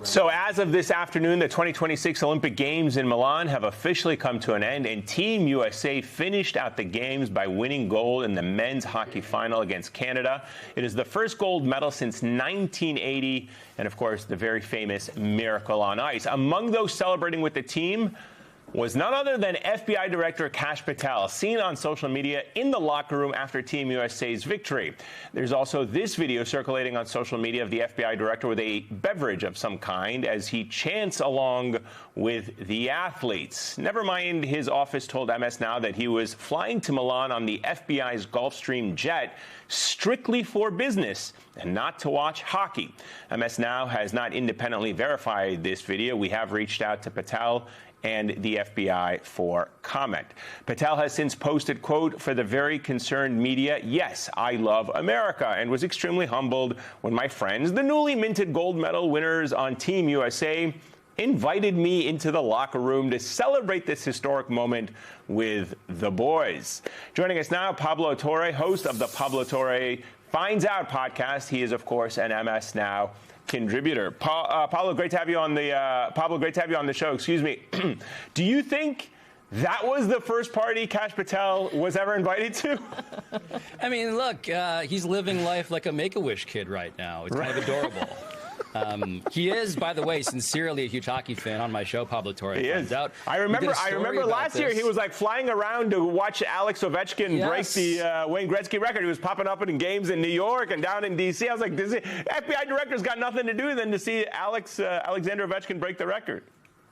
So as of this afternoon, the 2026 Olympic Games in Milan have officially come to an end, and Team USA finished out the Games by winning gold in the men's hockey final against Canada. It is the first gold medal since 1980, and of course, the very famous Miracle on Ice. Among those celebrating with the team was none other than FBI Director Kash Patel, seen on social media in the locker room after Team USA's victory. There's also this video circulating on social media of the FBI Director with a beverage of some kind as he chants along with the athletes. Never mind, his office told MS Now that he was flying to Milan on the FBI's Gulfstream jet strictly for business and not to watch hockey. MS Now has not independently verified this video. We have reached out to Patel and the FBI for comment. Patel has since posted, quote, "For the very concerned media, yes, I love America," and was extremely humbled when my friends, the newly minted gold medal winners on Team USA, invited me into the locker room to celebrate this historic moment with the boys. Joining us now, Pablo Torre, host of the Pablo Torre Finds Out podcast. He is, of course, an MS Now contributor. Pablo, great to have you on the show. Excuse me. Do you think that was the first party Kash Patel was ever invited to? I mean, look, he's living life like a Make-A-Wish kid right now. It's kind of adorable. He is, by the way, sincerely a huge hockey fan on my show, Pablo Torre. He is. Out. I remember last year he was like flying around to watch Alex Ovechkin break the Wayne Gretzky record. He was popping up in games in New York and down in D.C. I was like, this FBI Director's got nothing to do than to see Alexander Ovechkin break the record.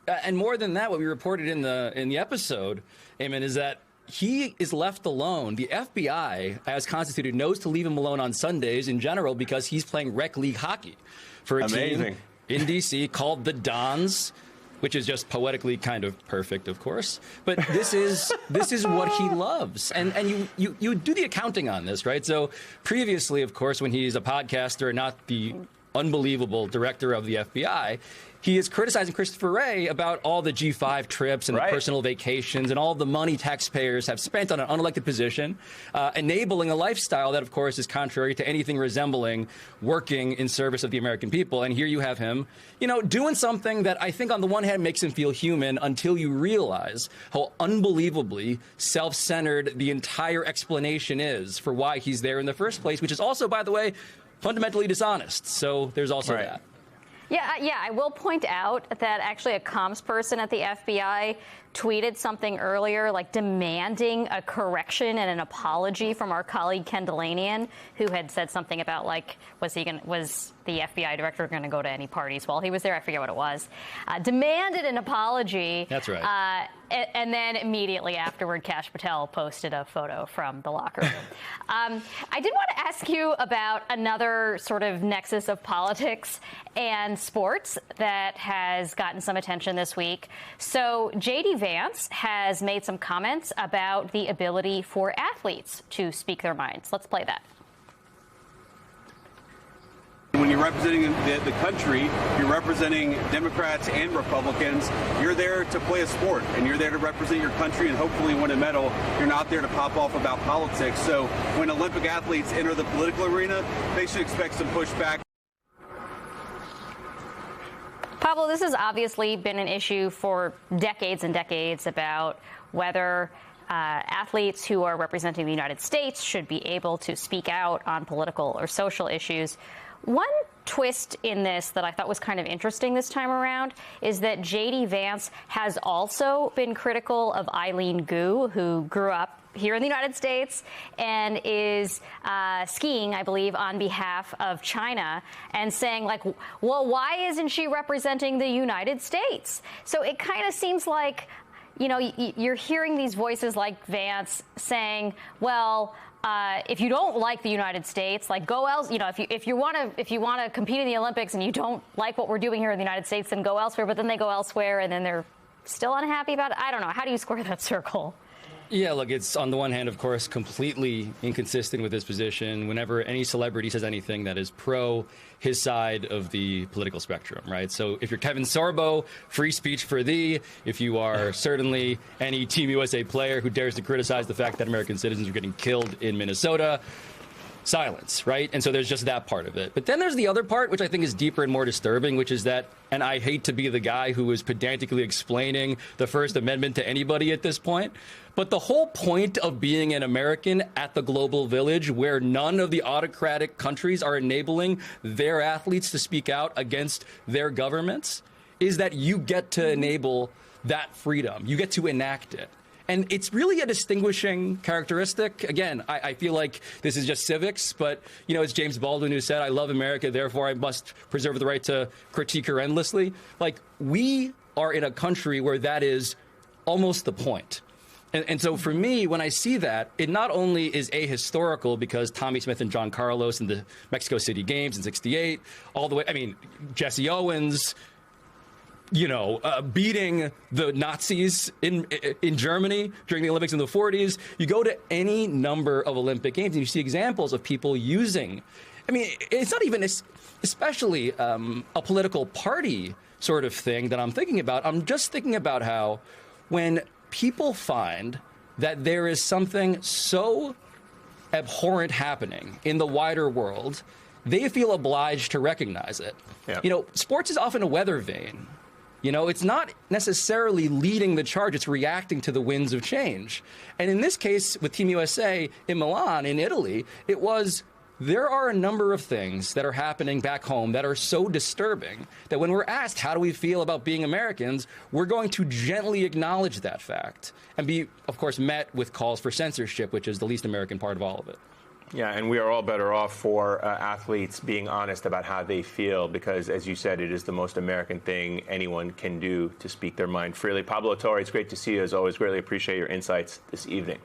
And more than that, what we reported in the episode, Eamon, is that he is left alone. The FBI, as constituted, knows to leave him alone on Sundays in general because he's playing rec league hockey for a team in D.C. called the Dons, which is just poetically kind of perfect, of course. But this is what he loves. And you do the accounting on this, right? So previously, of course, when he's a podcaster and not the unbelievable director of the FBI, he is criticizing Christopher Wray about all the G5 trips and the personal vacations and all the money taxpayers have spent on an unelected position, enabling a lifestyle that, of course, is contrary to anything resembling working in service of the American people. And here you have him, doing something that I think on the one hand makes him feel human until you realize how unbelievably self-centered the entire explanation is for why he's there in the first place, which is also, by the way, fundamentally dishonest. So there's also that. Yeah, I will point out that actually a comms person at the FBI tweeted something earlier, like demanding a correction and an apology from our colleague Ken Dilanian, who had said something about, like, was the FBI director going to go to any parties while he was there? I forget what it was. Demanded an apology. That's right. And then immediately afterward, Kash Patel posted a photo from the locker room. I did want to ask you about another sort of nexus of politics and sports that has gotten some attention this week. So J.D. Vance has made some comments about the ability for athletes to speak their minds. Let's play that. When you're representing the country, you're representing Democrats and Republicans. You're there to play a sport, and you're there to represent your country and hopefully win a medal. You're not there to pop off about politics. So when Olympic athletes enter the political arena, they should expect some pushback. Pablo, this has obviously been an issue for decades and decades about whether athletes who are representing the United States should be able to speak out on political or social issues. One twist in this that I thought was kind of interesting this time around is that J.D. Vance has also been critical of Eileen Gu, who grew up here in the United States and is skiing, I believe, on behalf of China, and saying, like, well, why isn't she representing the United States? So it kind of seems like, you're hearing these voices like Vance saying, well, if you don't like the United States, like, go else. If you want to compete in the Olympics and you don't like what we're doing here in the United States, then go elsewhere. But then they go elsewhere and then they're still unhappy about it. I don't know. How do you square that circle? Yeah, look, it's on the one hand, of course, completely inconsistent with his position whenever any celebrity says anything that is pro his side of the political spectrum, right? So if you're Kevin Sorbo, free speech for thee. If you are certainly any Team USA player who dares to criticize the fact that American citizens are getting killed in Minnesota, silence, right? And so there's just that part of it. But then there's the other part, which I think is deeper and more disturbing, which is that, and I hate to be the guy who is pedantically explaining the First Amendment to anybody at this point, but the whole point of being an American at the global village, where none of the autocratic countries are enabling their athletes to speak out against their governments, is that you get to enable that freedom. You get to enact it. And it's really a distinguishing characteristic. Again, I feel like this is just civics, but, it's James Baldwin who said, I love America, therefore I must preserve the right to critique her endlessly. Like, we are in a country where that is almost the point. And so for me, when I see that, it not only is ahistorical because Tommy Smith and John Carlos in the Mexico City Games in '68, all the way, Jesse Owens, beating the Nazis in Germany during the Olympics in the 40s. You go to any number of Olympic Games and you see examples of people using, it's not even especially a political party sort of thing that I'm thinking about. I'm just thinking about how when people find that there is something so abhorrent happening in the wider world, they feel obliged to recognize it. Yeah. Sports is often a weather vane. It's not necessarily leading the charge. It's reacting to the winds of change. And in this case, with Team USA in Milan, in Italy, there are a number of things that are happening back home that are so disturbing that when we're asked, how do we feel about being Americans, we're going to gently acknowledge that fact and be, of course, met with calls for censorship, which is the least American part of all of it. Yeah, and we are all better off for athletes being honest about how they feel because, as you said, it is the most American thing anyone can do to speak their mind freely. Pablo Torre, it's great to see you as always. Greatly appreciate your insights this evening.